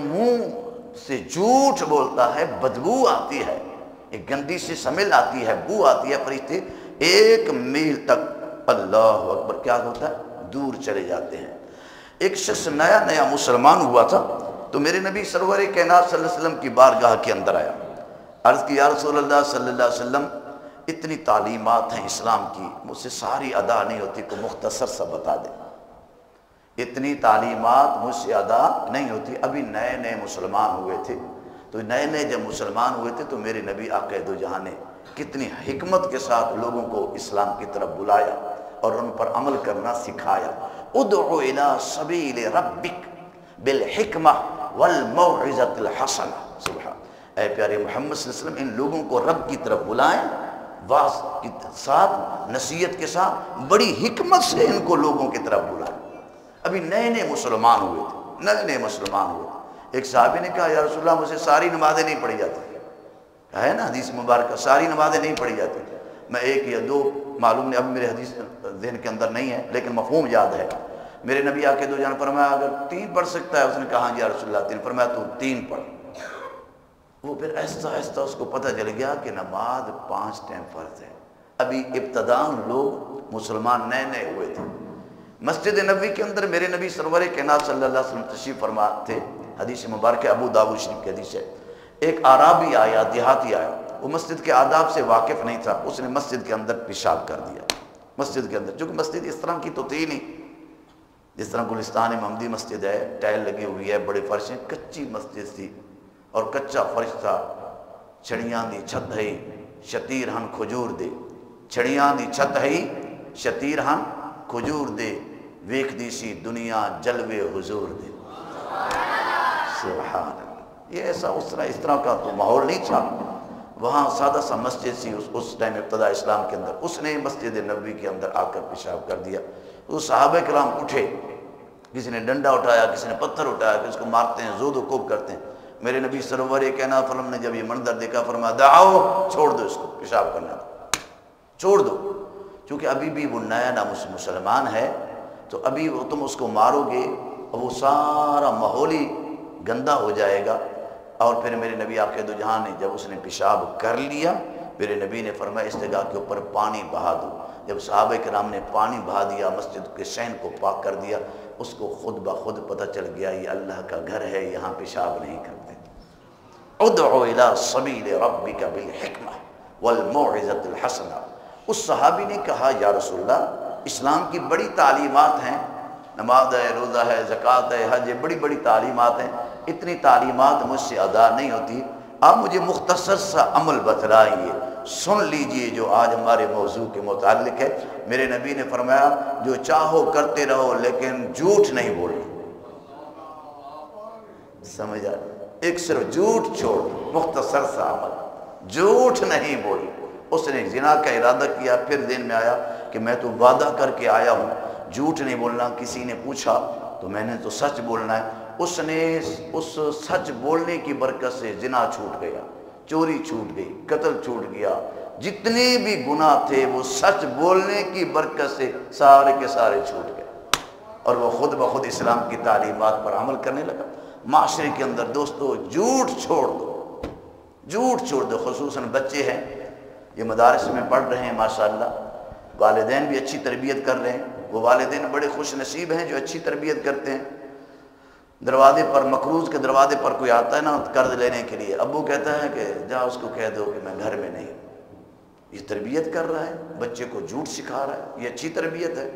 منہ سے جھوٹ بولتا ہے بدبو آتی ہے، ایک گندی سی سمیل آتی ہے، بو آتی ہے، فرشتے 1 میل تک اللہ اکبر کیا ہوتا ہے دور چلے جاتے ہیں۔ ایک شخص نیا مسلمان ہوا تھا تو میرے نبی سرور کائنات صلی اللہ علیہ وسلم کی بارگاہ کے اندر آیا، عرض کی یا رسول اللہ صلی اللہ علیہ وسلم اتنی تعلیمات ہیں اسلام کی، مجھ سے ساری ادا نہیں ہوتی، کو مختصر سا بتا دیں۔ اتنی تعلیمات مجھ سے ادا نہیں ہوتی، ابھی نئے مسلمان ہوئے تھے، تو نئے جب مسلمان ہوئے تھے تو میرے نبی آقا دو جہاں نے کتنی حکمت کے ساتھ لوگوں کو اسلام کی طرف بلایا اور ان پر عمل کرنا سکھایا۔ ادعو الی سبیل ربک بالحکمہ والموعظۃ الحسنہ۔ سبحان، اے پیارے محمد صلی اللہ علیہ وسلم ان لوگوں کو رب کی طرف بلائیں، واعظ کے ساتھ، نصیحت کے ساتھ، بڑی حکمت سے ان کو لوگوں کی طرف بلائیں۔ ابھی نئے مسلمان ہوئے تھے، نئے مسلمان ہوئے تھے۔ ایک صحابی نے کہا یا رسول اللہ مجھے ساری نمازیں نہیں پڑھی جاتی، ہے نا حدیث مبارکہ ساری نمازیں نہیں پڑھی جاتی، میں 1 یا 2 معلوم نہیں، اب میرے حدیث ذہن کے اندر نہیں ہے لیکن مفہوم یاد ہے۔ میرے نبی آ کے دو جان فرمایا اگر 3 پڑھ سکتا ہے، اس نے کہا ہاں یا رسول اللہ 3، فرمایا تو 3 پڑھ۔ وہ پھر آہستہ اس کو پتہ چل گیا کہ نماز 5 ٹائم فرض ہے۔ ابھی ابتداءً لوگ مسلمان نئے ہوئے تھے۔ مسجد نبوی کے اندر میرے نبی سرور کائنات صلی اللہ علیہ وسلم تشریف فرما تھے، حدیث مبارک ابو داؤد شریف کی حدیث ہے۔ ایک عرابی آیا، دیہاتی آیا، وہ مسجد کے آداب سے واقف نہیں تھا، اس نے مسجد کے اندر پیشاب کر دیا۔ مسجد کے اندر، چونکہ مسجد اس طرح کی تو تھی نہیں جس طرح گلستان محمدی مسجد ہے، ٹائل لگی ہوئی ہے، بڑے فرشیں، کچی مسجد تھی اور کچا فرش تھا۔ چھڑیاں دی چھت ہے شتیر ہن کھجور دے، چھڑیاں دی چھت ہے شتیر ہن کھجور دے، ویکھ دی سی دنیا جلوے حضور دے۔ سبحان اللہ، یہ ایسا اس طرح کا تو ماحول نہیں تھا وہاں، سادہ سا مسجد سی اس ٹائم ابتدا اسلام کے اندر۔ اس نے مسجد نبوی کے اندر آ کر پیشاب کر دیا۔ وہ صحابہ کرام اٹھے، کسی نے ڈنڈا اٹھایا، کسی نے پتھر اٹھایا، کسی کو مارتے ہیں، زود و کوب کرتے ہیں۔ میرے نبی سرور کائنات فرم نے جب یہ منظر دیکھا فرمایا دعاؤ، چھوڑ دو اس کو، پیشاب کرنا چھوڑ دو، چونکہ ابھی بھی وہ نیا مسلمان ہے، تو ابھی وہ تم اس کو مارو گے اور وہ سارا ماحول ہی گندا ہو جائے گا۔ اور پھر میرے نبی آقا دو جہاں نے جب اس نے پیشاب کر لیا، میرے نبی نے فرمایا اس جگہ کے اوپر پانی بہا دو۔ جب صحابہ کرام نے پانی بہا دیا، مسجد کے صحن کو پاک کر دیا، اس کو خود بخود پتہ چل گیا یہ اللہ کا گھر ہے، یہاں پیشاب نہیں کرتے۔ ادعو الی سبیل ربک بالحکمہ والموعظۃ الحسنہ۔ اس صحابی نے کہا یا رسول اللہ اسلام کی بڑی تعلیمات ہیں، نماز ہے، روزہ ہے، زکوٰۃ ہے، حج ہے، بڑی تعلیمات ہیں، اتنی تعلیمات مجھ سے ادا نہیں ہوتی، آپ مجھے مختصر سا عمل بتلائیے، سن لیجئے جو آج ہمارے موضوع کے متعلق ہے۔ میرے نبی نے فرمایا جو چاہو کرتے رہو لیکن جھوٹ نہیں بولنا۔ سمجھا؟ ایک صرف جھوٹ چھوڑ، مختصر سا عمل، جھوٹ نہیں بولنا۔ اس نے زنا کا ارادہ کیا، پھر دین میں آیا کہ میں تو وعدہ کر کے آیا ہوں، جھوٹ نہیں بولنا۔ کسی نے پوچھا تو میں نے تو سچ بولنا ہے۔ اس نے اس سچ بولنے کی برکت سے زنا چھوٹ گیا، چوری چھوٹ گئی، قتل چھوٹ گیا، جتنے بھی گناہ تھے وہ سچ بولنے کی برکت سے سارے کے سارے چھوٹ گئے، اور وہ خود بخود اسلام کی تعلیمات پر عمل کرنے لگا۔ معاشرے کے اندر دوستو جھوٹ چھوڑ دو، جھوٹ چھوڑ دو۔ خصوصاً بچے ہیں، یہ مدارس میں پڑھ رہے ہیں ماشاءاللہ، والدین بھی اچھی تربیت کر رہے ہیں، وہ والدین بڑے خوش نصیب ہیں جو اچھی تربیت کرتے ہیں۔ دروازے پر، مقروض کے دروازے پر کوئی آتا ہے نا قرض لینے کے لیے، ابو کہتا ہے کہ جا اس کو کہہ دو کہ میں گھر میں نہیں۔ یہ تربیت کر رہا ہے، بچے کو جھوٹ سکھا رہا ہے، یہ اچھی تربیت ہے؟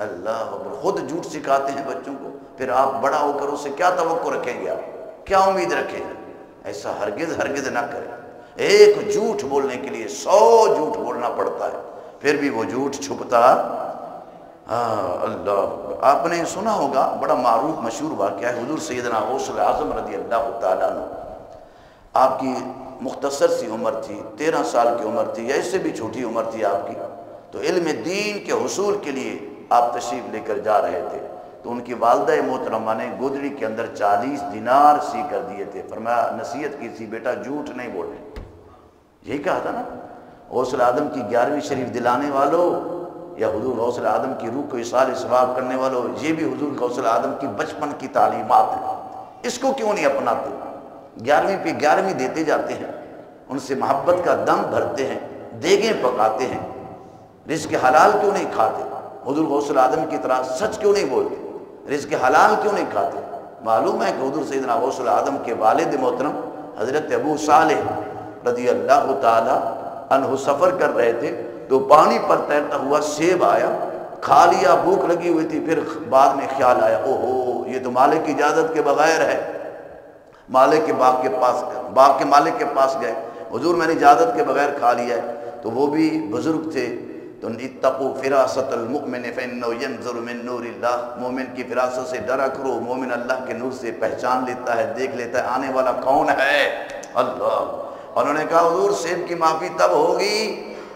اللہ اکبر، خود جھوٹ سکھاتے ہیں بچوں کو، پھر آپ بڑا ہو کر اس سے کیا توقع رکھیں گے، آپ کیا امید رکھیں گے؟ ایسا ہرگز نہ کریں۔ ایک جھوٹ بولنے کے لیے 100 جھوٹ بولنا پڑتا ہے، پھر بھی وہ جھوٹ چھپتا۔ اللہ، آپ نے سنا ہوگا بڑا معروف مشہور واقعہ ہے، حضور سیدنا غوث اعظم رضی اللہ تعالیٰ عنہ، آپ کی مختصر سی عمر تھی، 13 سال کی عمر تھی، یا اس سے بھی چھوٹی عمر تھی آپ کی، تو علم دین کے حصول کے لیے آپ تشریف لے کر جا رہے تھے، تو ان کی والدہ محترمہ نے گودڑی کے اندر 40 دینار سی کر دیے تھے۔ فرمایا نصیحت کی تھی بیٹا جھوٹ نہیں بولنے، یہی کہا تھا نا غوث اعظم کی 11ویں شریف دلانے والوں، یا حضور غوث اعظم کی روح کو اصال ثواب کرنے والوں، یہ بھی حضور غوث اعظم کی بچپن کی تعلیمات ہیں۔ اس کو کیوں نہیں اپناتے؟ 11ویں پہ 11ویں دیتے جاتے ہیں، ان سے محبت کا دم بھرتے ہیں، دیگیں پکاتے ہیں، رزق حلال کیوں نہیں کھاتے؟ حضور غوث العظم کی طرح سچ کیوں نہیں بولتے؟ رزق حلال کیوں نہیں کھاتے؟ معلوم ہے کہ حضور سیدنا غوث العظم کے والد محترم حضرت ابو صالح رضی اللہ تعالی عنہ سفر کر رہے تھے تو پانی پر تیرتا ہوا سیب آیا، کھا لیا، بھوک لگی ہوئی تھی، پھر بعد میں خیال آیا اوہو یہ تو مالک کی اجازت کے بغیر ہے۔ مالک کے باغ کے مالک کے پاس گئے، حضور میں نے اجازت کے بغیر کھا لیا ہے۔ تو وہ بھی بزرگ تھے، تو اتقوا فراست المؤمن فانه ينظر من نور اللہ، مومن کی فراست سے ڈرا کرو، مومن اللہ کے نور سے پہچان لیتا ہے، دیکھ لیتا ہے آنے والا کون ہے۔ اللہ، انہوں نے کہا حضور سیب کی معافی تب ہوگی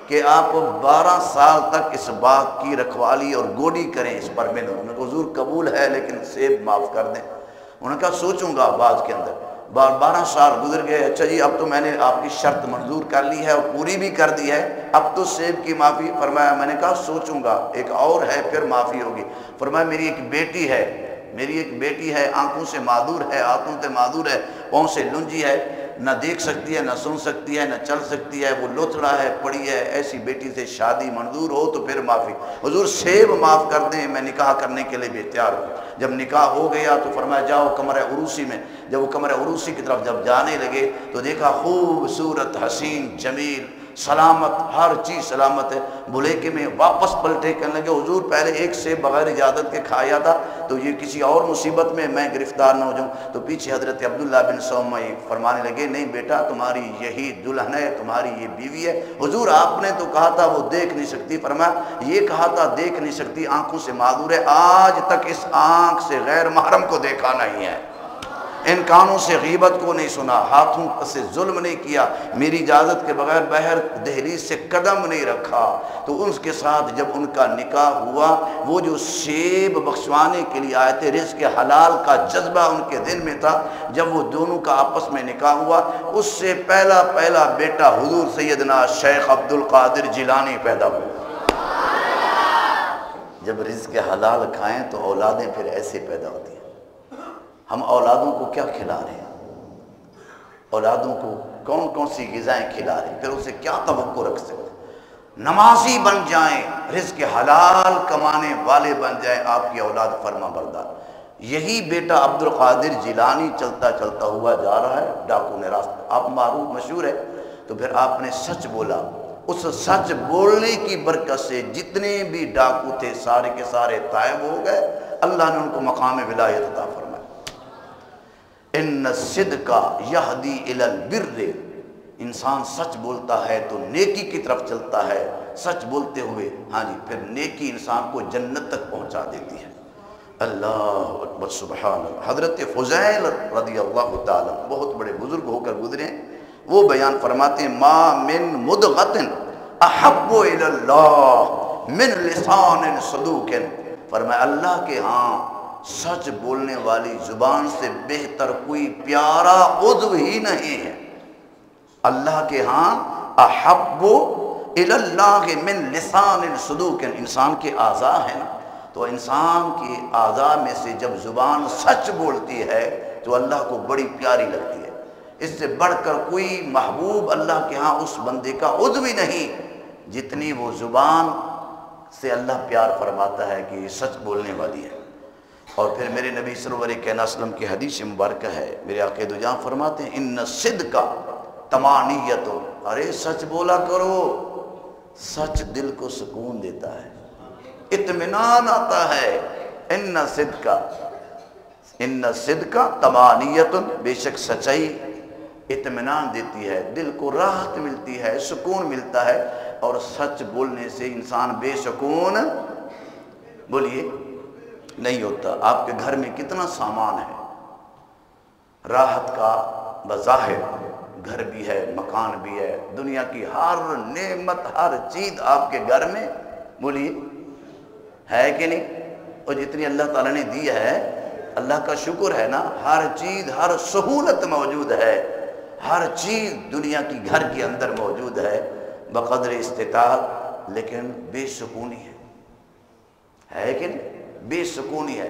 کہ آپ 12 سال تک اس باغ کی رکھوالی اور گوڈی کریں اس پر۔ میں نے کہا حضور قبول ہے لیکن سیب معاف کر دیں۔ انہوں نے کہا سوچوں گا بعد کے اندر۔ 12 سال گزر گئے، اچھا جی اب تو میں نے آپ کی شرط منظور کر لی ہے اور پوری بھی کر دی ہے، اب تو سیب کی معافی۔ فرمایا میں نے کہا سوچوں گا، ایک اور ہے پھر معافی ہوگی۔ فرمایا میری ایک بیٹی ہے، آنکھوں سے معذور ہے، ہاتھوں سے معذور ہے، پاؤں سے لنجی ہے، نہ دیکھ سکتی ہے، نہ سن سکتی ہے، نہ چل سکتی ہے، وہ لوتھڑا ہے، پڑی ہے، ایسی بیٹی سے شادی منظور ہو تو پھر معافی۔ حضور سیب معاف کر دیں، میں نکاح کرنے کے لیے بھی تیار ہوں۔ جب نکاح ہو گیا تو فرمایا جاؤ کمرہ عروسی میں۔ جب وہ کمرہ عروسی کی طرف جب جانے لگے تو دیکھا خوبصورت، حسین، جمیل، سلامت، ہر چیز سلامت ہے۔ بلیکے میں واپس پلٹے کہنے لگے حضور پہلے ایک سیب بغیر اجازت کے کھایا تھا تو یہ کسی اور مصیبت میں گرفتار نہ ہو جاؤں۔ تو پیچھے حضرت عبداللہ بن سومہ فرمانے لگے نہیں بیٹا تمہاری یہی دلہن ہے، تمہاری یہ بیوی ہے۔ حضور آپ نے تو کہا تھا وہ دیکھ نہیں سکتی، فرمایا یہ کہا تھا دیکھ نہیں سکتی، آنکھوں سے معذور ہے، آج تک اس آنکھ سے غیر محرم کو دیکھا نہیں ہے، ان کانوں سے غیبت کو نہیں سنا، ہاتھوں سے ظلم نہیں کیا، میری اجازت کے بغیر بہر دہلیز سے قدم نہیں رکھا۔ تو ان کے ساتھ جب ان کا نکاح ہوا، وہ جو سیب بخشوانے کے لیے آئے تھے، رزق حلال کا جذبہ ان کے دل میں تھا، جب وہ دونوں کا آپس میں نکاح ہوا، اس سے پہلا بیٹا حضور سیدنا شیخ عبد القادر جیلانی پیدا ہوا۔ جب رزق حلال کھائیں تو اولادیں پھر ایسے پیدا ہوتی ہیں۔ ہم اولادوں کو کیا کھلا رہے ہیں؟ اولادوں کو کون سی غذائیں کھلا رہے ہیں؟ پھر اسے کیا توقع رکھ سکتے ہیں؟ نمازی بن جائیں، رزق حلال کمانے والے بن جائیں، آپ کی اولاد فرما بردار۔ یہی بیٹا عبد القادر جیلانی چلتا چلتا ہوا جا رہا ہے، ڈاکو نے راستہ، آپ معروف مشہور ہے، تو پھر آپ نے سچ بولا، اس سچ بولنے کی برکت سے جتنے بھی ڈاکو تھے سارے کے سارے طائب ہو گئے، اللہ نے ان کو مقام ولایت عطا فرمایا۔ ان الصدق یہدی الی البر، انسان سچ بولتا ہے تو نیکی کی طرف چلتا ہے، سچ بولتے ہوئے ہاں جی پھر نیکی انسان کو جنت تک پہنچا دیتی ہے۔ اللہ اکبر سبحان اللہ۔ حضرت فضیل رضی اللہ تعالیٰ بہت بڑے بزرگ ہو کر گزرے ہیں، وہ بیان فرماتے ہیں ما من مدغۃ احب الی اللہ من لسان صدوق، فرمایا اللہ کے ہاں سچ بولنے والی زبان سے بہتر کوئی پیارا عضو ہی نہیں ہے۔ اللہ کے ہاں احب الی اللہ من لسان صدوق، انسان کے اعضاء ہیں نا، تو انسان کی اعضاء میں سے جب زبان سچ بولتی ہے تو اللہ کو بڑی پیاری لگتی ہے۔ اس سے بڑھ کر کوئی محبوب اللہ کے ہاں اس بندے کا عضو ہی نہیں جتنی وہ زبان سے اللہ پیار فرماتا ہے کہ یہ سچ بولنے والی ہے۔ اور پھر میرے نبی سرور کائنات وسلم کی حدیث مبارکہ ہے، میرے آقا دو جہاں فرماتے ہیں ان الصدق طمانیۃ، ارے سچ بولا کرو، سچ دل کو سکون دیتا ہے، اطمینان آتا ہے۔ ان الصدق طمانیۃ، بے شک سچائی اطمینان دیتی ہے، دل کو راحت ملتی ہے، سکون ملتا ہے، اور سچ بولنے سے انسان بے سکون بولیے نہیں ہوتا۔ آپ کے گھر میں کتنا سامان ہے، راحت کا بظاہر گھر بھی ہے، مکان بھی ہے، دنیا کی ہر نعمت ہر چیز آپ کے گھر میں بولیے ہے کہ نہیں؟ اور جتنی اللہ تعالیٰ نے دی ہے اللہ کا شکر ہے نا، ہر چیز ہر سہولت موجود ہے، ہر چیز دنیا کی گھر کے اندر موجود ہے بقدر استطاعت، لیکن بے سکونی ہے کہ نہیں؟ بے سکونی ہے،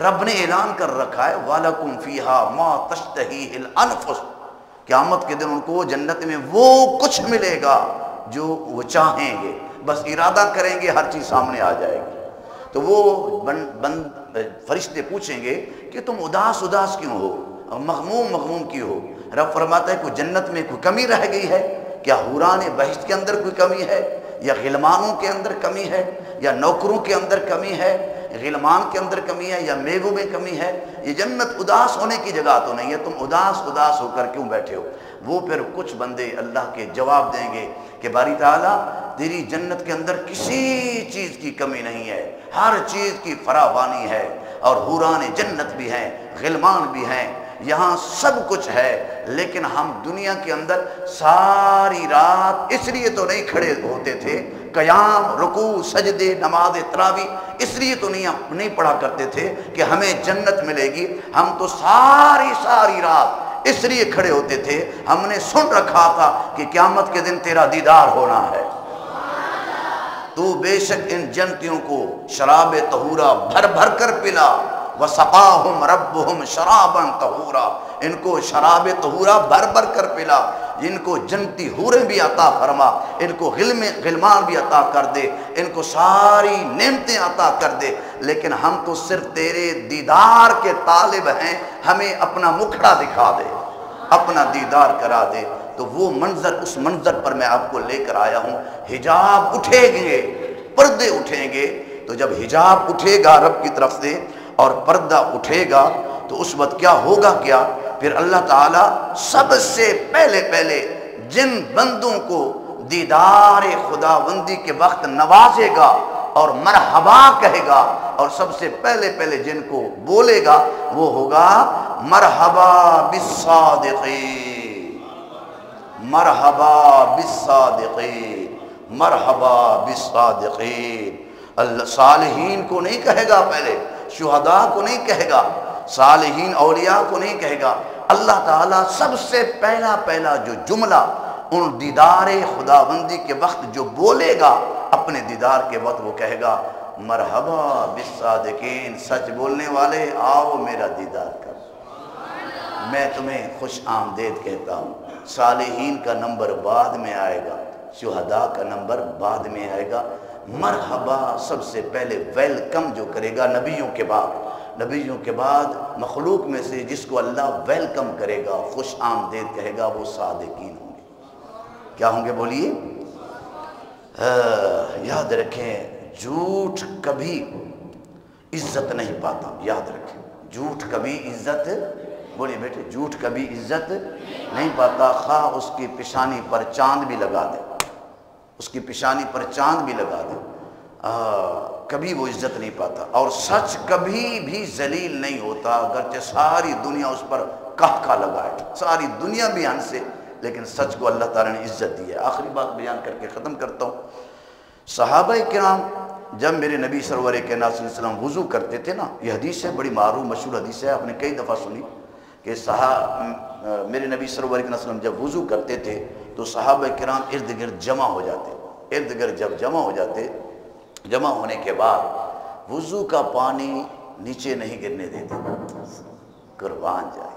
رب نے اعلان کر رکھا ہے وَلَكُمْ فِيهَا مَا تَشْتَهِيهِ الْأَنفُسُ، قیامت کے دن ان کو جنت میں وہ کچھ ملے گا جو وہ چاہیں گے، بس ارادہ کریں گے ہر چیز سامنے آ جائے گی۔ تو وہ فرشتے پوچھیں گے کہ تم اداس اداس کیوں ہو، مغموم مغموم کیوں ہو؟ رب فرماتا ہے کوئی جنت میں کوئی کمی رہ گئی ہے؟ کیا حوران بہشت کے اندر کوئی کمی ہے، یا غلمانوں کے اندر کمی ہے، یا نوکروں کے اندر کمی ہے، غلمان کے اندر کمی ہے، یا میووں میں کمی ہے؟ یہ جنت اداس ہونے کی جگہ تو نہیں ہے، تم اداس اداس ہو کر کیوں بیٹھے ہو؟ وہ پھر کچھ بندے اللہ کے جواب دیں گے کہ باری تعالیٰ تیری جنت کے اندر کسی چیز کی کمی نہیں ہے، ہر چیز کی فراوانی ہے، اور حوران جنت بھی ہیں، غلمان بھی ہیں، یہاں سب کچھ ہے، لیکن ہم دنیا کے اندر ساری رات اس لیے تو نہیں کھڑے ہوتے تھے، قیام رکوع سجدے نماز تراویح اس لیے تو نہیں پڑھا کرتے تھے کہ ہمیں جنت ملے گی، ہم تو ساری رات اس لیے کھڑے ہوتے تھے، ہم نے سن رکھا تھا کہ قیامت کے دن تیرا دیدار ہونا ہے، تو بے شک ان جنتیوں کو شراب طہورا بھر بھر کر پلا، وَسَقَاهُمْ رَبُّهُمْ شَرَابًا طَهُورًا، ان کو شراب طہورا بھر بھر کر پلا، ان کو جنتی حوریں بھی عطا فرما، ان کو غلمان بھی عطا کر دے، ان کو ساری نعمتیں عطا کر دے، لیکن ہم تو صرف تیرے دیدار کے طالب ہیں، ہمیں اپنا مکھڑا دکھا دے، اپنا دیدار کرا دے۔ تو وہ منظر، اس منظر پر میں آپ کو لے کر آیا ہوں، حجاب اٹھے گے، پردے اٹھیں گے، تو جب حجاب اٹھے گا رب کی طرف سے اور پردہ اٹھے گا تو اس وقت کیا ہوگا؟ کیا پھر اللہ تعالیٰ سب سے پہلے جن بندوں کو دیدار خداوندی کے وقت نوازے گا اور مرحبا کہے گا، اور سب سے پہلے جن کو بولے گا وہ ہوگا مرحبا بالصادقین، مرحبا بالصادقین، مرحبا بالصادقین۔ صالحین کو نہیں کہے گا، پہلے شہداء کو نہیں کہے گا، صالحین اولیاء کو نہیں کہے گا، اللہ تعالیٰ سب سے پہلا جو جملہ ان دیدار خداوندی کے وقت جو بولے گا اپنے دیدار کے وقت، وہ کہے گا مرحبا بالصادقین، سچ بولنے والے آؤ میرا دیدار کر، میں تمہیں خوش آمدید کہتا ہوں۔ صالحین کا نمبر بعد میں آئے گا، شہداء کا نمبر بعد میں آئے گا، مرحبا سب سے پہلے ویلکم جو کرے گا نبیوں کے بعد مخلوق میں سے جس کو اللہ ویلکم کرے گا، خوش آمدید کہے گا، وہ صادقین ہوں گے۔ کیا ہوں گے بولیے؟ یاد رکھیں جھوٹ کبھی عزت نہیں پاتا، یاد رکھیں جھوٹ کبھی عزت، بولیے بیٹے، جھوٹ کبھی عزت نہیں پاتا، خواہ اس کی پیشانی پر چاند بھی لگا دے، اس کی پیشانی پر چاند بھی لگا دے، کبھی وہ عزت نہیں پاتا۔ اور سچ کبھی بھی ذلیل نہیں ہوتا، اگرچہ ساری دنیا اس پر کہکا لگائے، ساری دنیا بھی ہنسے، لیکن سچ کو اللہ تعالیٰ نے عزت دی ہے۔ آخری بات بیان کر کے ختم کرتا ہوں۔ صحابہ کرام جب میرے نبی سرور کائنات صلی اللہ علیہ وسلم وضو کرتے تھے نا، یہ حدیث ہے، بڑی معروف مشہور حدیث ہے، آپ نے کئی دفعہ سنی کہ میرے نبی سرور کائنات صلی اللہ علیہ وسلم جب وضو کرتے تھے تو صحابہ کرام ارد گرد جمع ہو جاتے، ارد گرد جب جمع ہو جاتے، جمع ہونے کے بعد وضو کا پانی نیچے نہیں گرنے دیتے، قربان جائے،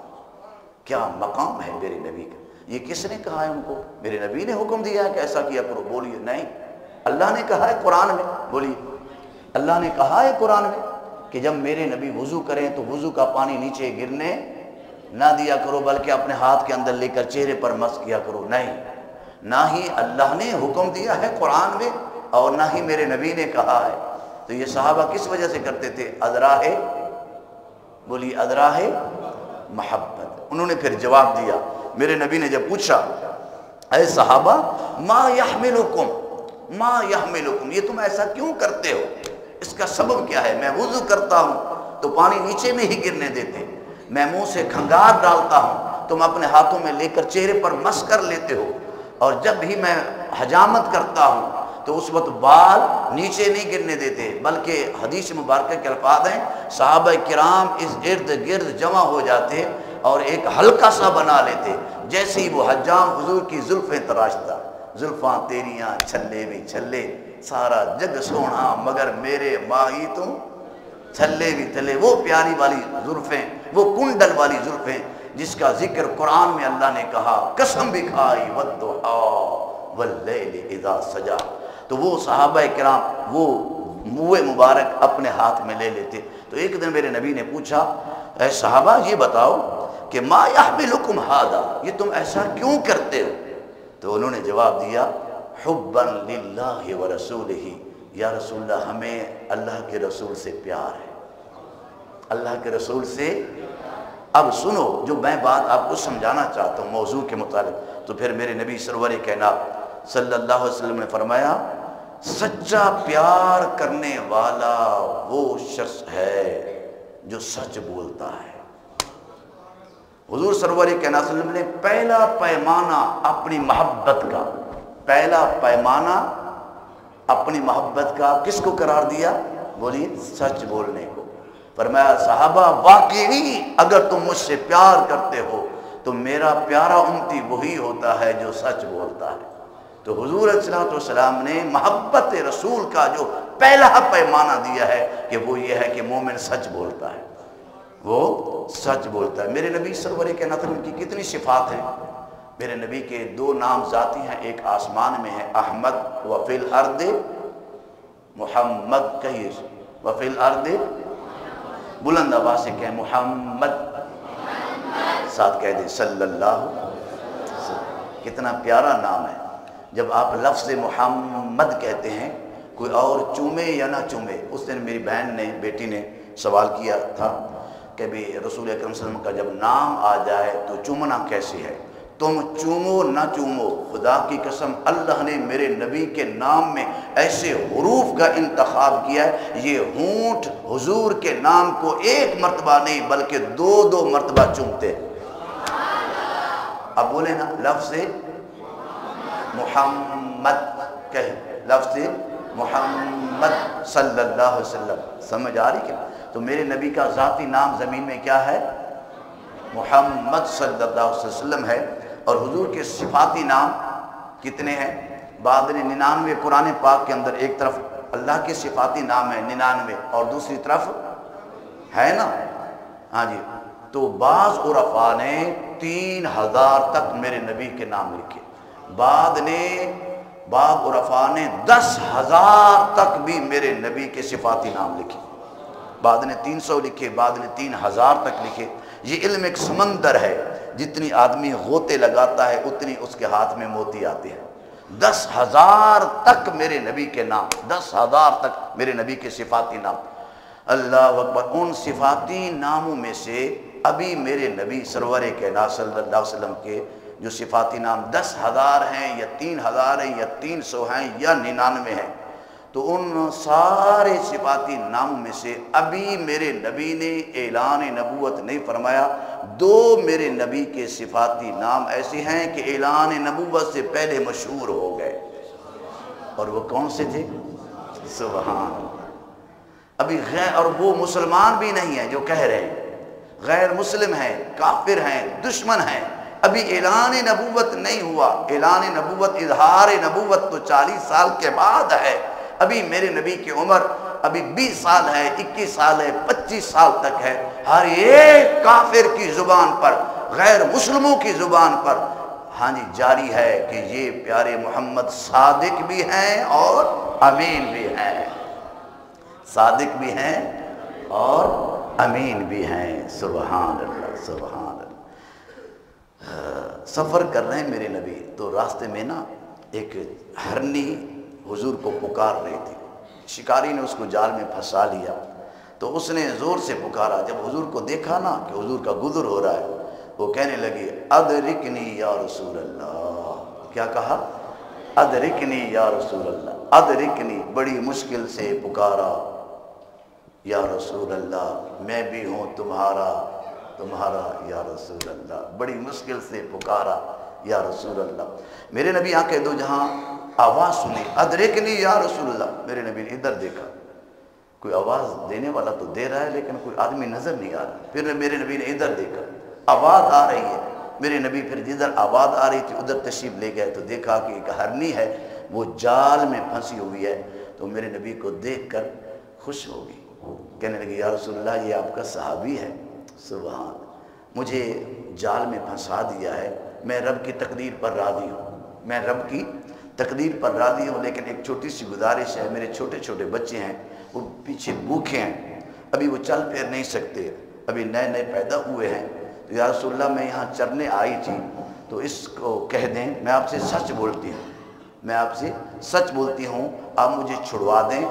کیا مقام ہے میرے نبی کا۔ یہ کس نے کہا ہے ان کو؟ میرے نبی نے حکم دیا ہے کہ ایسا کیا کرو؟ بولیے نہیں، اللہ نے کہا ہے قرآن میں، بولیے اللہ نے کہا ہے قرآن میں کہ جب میرے نبی وضو کریں تو وضو کا پانی نیچے گرنے نہ دیا کرو، بلکہ اپنے ہاتھ کے اندر لے کر چہرے پر مس کیا کرو۔ نہیں، نہ ہی اللہ نے حکم دیا ہے قرآن میں اور نہ ہی میرے نبی نے کہا ہے۔ تو یہ صحابہ کس وجہ سے کرتے تھے؟ ادراہ، بولیے ادراہ محبت۔ انہوں نے پھر جواب دیا، میرے نبی نے جب پوچھا اے صحابہ ما یحملکم، ما یحملکم، یہ تم ایسا کیوں کرتے ہو؟ اس کا سبب کیا ہے؟ میں وضو کرتا ہوں تو پانی نیچے نہیں گرنے دیتے، میں منہ سے کھنگار ڈالتا ہوں، تم اپنے ہاتھوں میں لے کر چہرے پر مس کر لیتے ہو، اور جب بھی میں حجامت کرتا ہوں تو اس وقت بال نیچے نہیں گرنے دیتے، بلکہ حدیث مبارکہ کے الفاظ ہیں صحابہ کرام اس ارد گرد جمع ہو جاتے اور ایک حلقہ سا بنا لیتے، جیسے ہی وہ حجام حضور کی زلفیں تراشتا، زلفاں تیریاں چھلے بھی چھلے، سارا جگ سونا مگر میرے ماہی تو تھلے بھی تھلے، وہ پیاری والی زلفیں، وہ کنڈل والی زلفیں جس کا ذکر قرآن میں اللہ نے کہا، قسم بھی کھائی والضحیٰ واللیل اذا سجا۔ تو وہ صحابہ کرام وہ منہ مبارک اپنے ہاتھ میں لے لیتے۔ تو ایک دن میرے نبی نے پوچھا، اے صحابہ یہ بتاؤ کہ ما یحملکم ھذا، یہ تم ایسا کیوں کرتے ہو؟ تو انہوں نے جواب دیا، حبا للہ ورسولہ، یا رسول اللہ ہمیں اللہ کے رسول سے پیار ہے، اللہ کے رسول سے۔ اب سنو، جو میں بات آپ کو سمجھانا چاہتا ہوں موضوع کے متعلق، تو پھر میرے نبی سرور کائنات صلی اللہ علیہ وسلم نے فرمایا، سچا پیار کرنے والا وہ شخص ہے جو سچ بولتا ہے۔ حضور سرور کائنات صلی اللہ علیہ وسلم نے پہلا پیمانہ اپنی محبت کا، پہلا پیمانہ اپنی محبت کا کس کو قرار دیا؟ بولیے، سچ بولنے کو۔ فرمایا صحابہ واقعی اگر تم مجھ سے پیار کرتے ہو تو میرا پیارا امتی وہی ہوتا ہے جو سچ بولتا ہے۔ تو حضور علیہ السلام نے محبت رسول کا جو پہلا پیمانہ دیا ہے کہ وہ یہ ہے کہ مومن سچ بولتا ہے، وہ سچ بولتا ہے۔ میرے نبی سرور کائنات کی کتنی صفات ہیں؟ میرے نبی کے دو نام ذاتی ہیں، ایک آسمان میں ہے احمد، وفی الارض محمد، کہیے وفی الارض، بلند آواز سے کہیں محمد، ساتھ کہہ دیں صلی اللہ علیہ وسلم۔ کتنا پیارا نام ہے۔ جب آپ لفظ محمد کہتے ہیں، کوئی اور چومے یا نہ چومے، اس دن میری بہن نے، بیٹی نے سوال کیا تھا کہ بھی رسول اکرم صلی اللہ علیہ وسلم کا جب نام آ جائے تو چومنا کیسے ہے؟ تم چومو نہ چومو، خدا کی قسم اللہ نے میرے نبی کے نام میں ایسے حروف کا انتخاب کیا ہے، یہ ہونٹ حضور کے نام کو ایک مرتبہ نہیں بلکہ دو مرتبہ چومتے ہیں۔ اب بولے نا، لفظ محمد کہیں، لفظ محمد صلی اللہ علیہ وسلم، سمجھ آ رہی کیا؟ تو میرے نبی کا ذاتی نام زمین میں کیا ہے؟ محمد صلی اللہ علیہ وسلم ہے۔ اور حضور کے صفاتی نام کتنے ہیں؟ بعد نے 99 قرآن پاک کے اندر، ایک طرف اللہ کے صفاتی نام ہے 99 اور دوسری طرف ہے نا، ہاں جی، تو بعض عرفاء نے 3000 تک میرے نبی کے نام لکھے، بعض عرفاء نے 10,000 تک بھی میرے نبی کے صفاتی نام لکھے، بعد نے 300 لکھے، بعد نے 3000 تک لکھے۔ یہ علم ایک سمندر ہے، جتنی آدمی غوطے لگاتا ہے اتنی اس کے ہاتھ میں موتی آتے ہیں۔ 10,000 تک میرے نبی کے نام، 10,000 تک میرے نبی کے صفاتی نام۔ اللہ اکبر۔ ان صفاتی ناموں میں سے ابھی میرے نبی سرور کائنات صلی اللہ علیہ وسلم کے جو صفاتی نام 10,000 ہیں یا 3,000 ہیں یا 300 ہیں یا 99 ہیں، تو ان سارے صفاتی ناموں میں سے ابھی میرے نبی نے اعلان نبوت نہیں فرمایا۔ 2 میرے نبی کے صفاتی نام ایسے ہیں کہ اعلان نبوت سے پہلے مشہور ہو گئے، اور وہ کون سے تھے؟ سبحان اللہ۔ ابھی غیر، اور وہ مسلمان بھی نہیں ہیں جو کہہ رہے ہیں، غیر مسلم ہیں، کافر ہیں، دشمن ہیں، ابھی اعلان نبوت نہیں ہوا۔ اعلان نبوت، اظہار نبوت تو 40 سال کے بعد ہے۔ ابھی میرے نبی کی عمر ابھی 20 سال ہے، 21 سال ہے، 25 سال تک ہے۔ ہر ایک کافر کی زبان پر، غیر مسلموں کی زبان پر ہاں جی جاری ہے کہ یہ پیارے محمد صادق بھی ہیں اور امین بھی ہیں، صادق بھی ہیں اور امین بھی ہیں۔ سبحان اللہ، سبحان اللہ۔ سفر کر رہے ہیں میرے نبی، تو راستے میں نا ایک ہرنی حضور کو پکار رہی تھی، شکاری نے اس کو جال میں پھنسا لیا، تو اس نے زور سے پکارا۔ جب حضور کو دیکھا نا کہ حضور کا گزر ہو رہا ہے، وہ کہنے لگی ادرکنی یا رسول اللہ۔ کیا کہا؟ ادرکنی یا رسول اللہ، ادرکنی، بڑی مشکل سے پکارا، یا رسول اللہ میں بھی ہوں تمہارا یا رسول اللہ، بڑی مشکل سے پکارا یا رسول اللہ۔ میرے نبی آنکھیں دو جہاں آواز سنی، ادرکنی یا رسول اللہ، میرے نبی نے ادھر دیکھا، کوئی آواز دینے والا تو دے رہا ہے لیکن کوئی آدمی نظر نہیں آ رہا۔ پھر میرے نبی نے ادھر دیکھا، آواز آ رہی ہے، میرے نبی پھر جدھر آواز آ رہی تھی ادھر تشریف لے گئے، تو دیکھا کہ ایک ہرنی ہے وہ جال میں پھنسی ہوئی ہے، تو میرے نبی کو دیکھ کر خوش ہو گئی، کہنے لگے یا رسول اللہ یہ آپ کا صحابی ہے، سبحان، مجھے جال میں پھنسا دیا ہے، میں رب کی تقدیر پر راضی ہوں، میں رب کی تقدیر پر راضی ہوں، لیکن ایک چھوٹی سی گزارش ہے، میرے چھوٹے چھوٹے بچے ہیں، وہ پیچھے بھوکے ہیں، ابھی وہ چل پھر نہیں سکتے، ابھی نئے نئے پیدا ہوئے ہیں، تو یا رسول اللہ میں یہاں چرنے آئی تھی، تو اس کو کہہ دیں میں آپ سے سچ بولتی ہوں، میں آپ سے سچ بولتی ہوں، آپ مجھے چھڑوا دیں،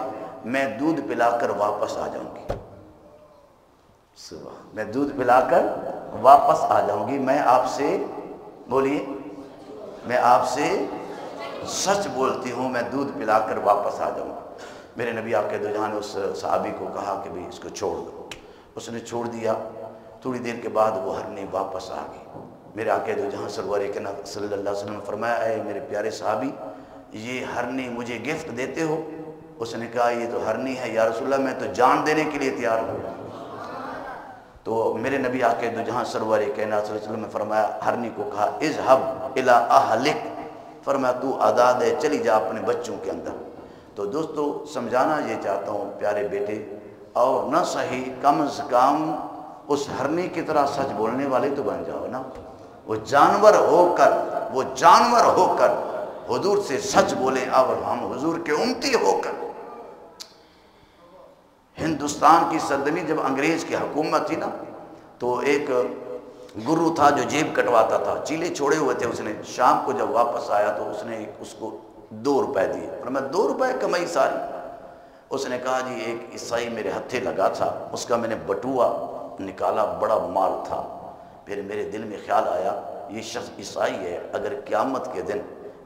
میں دودھ پلا کر واپس آ جاؤں گی، صبح میں دودھ پلا کر واپس آ جاؤں گی، میں آپ سے بولیے، میں آپ سے سچ بولتی ہوں، میں دودھ پلا کر واپس آ جاؤں گا۔ میرے نبی آپ کے دو جہاں نے اس صحابی کو کہا کہ بھی اس کو چھوڑ دو، اس نے چھوڑ دیا، تھوڑی دیر کے بعد وہ ہرنی واپس آ گئی۔ میرے آقا دو جہاں سرور کائنات صلی اللہ علیہ وسلم نے فرمایا اے میرے پیارے صحابی یہ ہرنی مجھے گفٹ دیتے ہو؟ اس نے کہا یہ تو ہرنی ہے یا رسول اللہ میں تو جان دینے کے لیے تیار ہوں۔ تو میرے نبی آقا دو جہاں سرور کائنات صلی اللہ علیہ وسلم نے فرمایا ہرنی کو کہا اذهب الى اہلک، فرمایا تو آزاد ہے چلی جا اپنے بچوں کے اندر۔ تو دوستو سمجھانا یہ چاہتا ہوں پیارے بیٹے، اور نہ صحیح کم از کم اس ہرنی کی طرح سچ بولنے والے تو بن جاؤ نا، وہ جانور ہو کر حضور سے سچ بولیں، اور ہم حضور کے امتی ہو کر۔ ہندوستان کی سرزمین جب انگریز کی حکومت تھی نا، تو ایک گرو تھا جو جیب کٹواتا تھا، چیلے چھوڑے ہوئے تھے، اس نے شام کو جب واپس آیا تو اس نے اس کو 2 روپے دیے، اور میں 2 روپے کمائی ساری۔ اس نے کہا جی ایک عیسائی میرے ہتھے لگا تھا، اس کا میں نے بٹوا نکالا، بڑا مال تھا، پھر میرے دل میں خیال آیا یہ شخص عیسائی ہے، اگر قیامت کے دن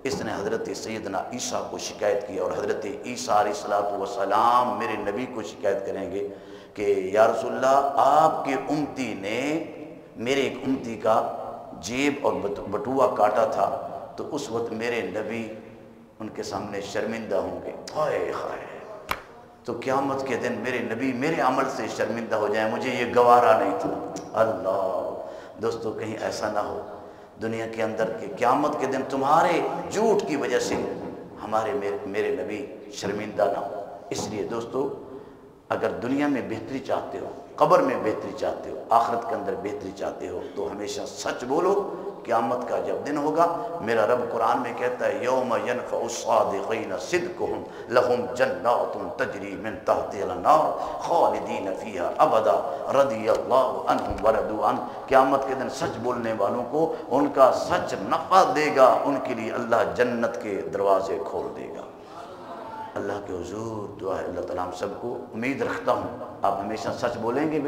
اس نے حضرت سیدنا عیسیٰ کو شکایت کی اور حضرت عیسیٰ علیہ السلام میرے نبی کو شکایت کریں گے کہ یا رسول اللہ آپ کے امتی نے میرے ایک امتی کا جیب اور بٹوا کاٹا تھا، تو اس وقت میرے نبی ان کے سامنے شرمندہ ہوں گے، ہائے ہائے، تو قیامت کے دن میرے نبی میرے عمل سے شرمندہ ہو جائیں، مجھے یہ گوارا نہیں تھا۔ اللہ دوستو کہیں ایسا نہ ہو دنیا کے اندر کہ قیامت کے دن تمہارے جھوٹ کی وجہ سے میرے نبی شرمندہ نہ ہو۔ اس لیے دوستو اگر دنیا میں بہتری چاہتے ہو، قبر میں بہتری چاہتے ہو، آخرت کے اندر بہتری چاہتے ہو، تو ہمیشہ سچ بولو۔ قیامت کا جب دن ہوگا، میرا رب قرآن میں کہتا ہے یوم ینفع الصادقین صدقہم لہم جنات تجری من تحتہا الانہار خالدین فیہا ابدا رضی اللہ عنہم ورضوا عنہ۔ قیامت کے دن سچ بولنے والوں کو ان کا سچ نفع دے گا، ان کے لیے اللہ جنت کے دروازے کھول دے گا۔ اللہ کے حضور دعا ہے اللہ تعالیٰ ہم سب کو، امید رکھتا ہوں آپ ہمیشہ سچ بولیں گے،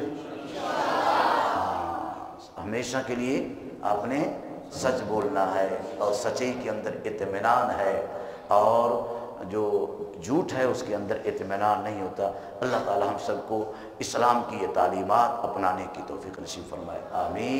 ہمیشہ کے لیے آپ نے سچ بولنا ہے، اور سچائی کے اندر اطمینان ہے، اور جو جھوٹ ہے اس کے اندر اطمینان نہیں ہوتا۔ اللہ تعالیٰ ہم سب کو اسلام کی یہ تعلیمات اپنانے کی توفیق نصیب فرمائے، آمین۔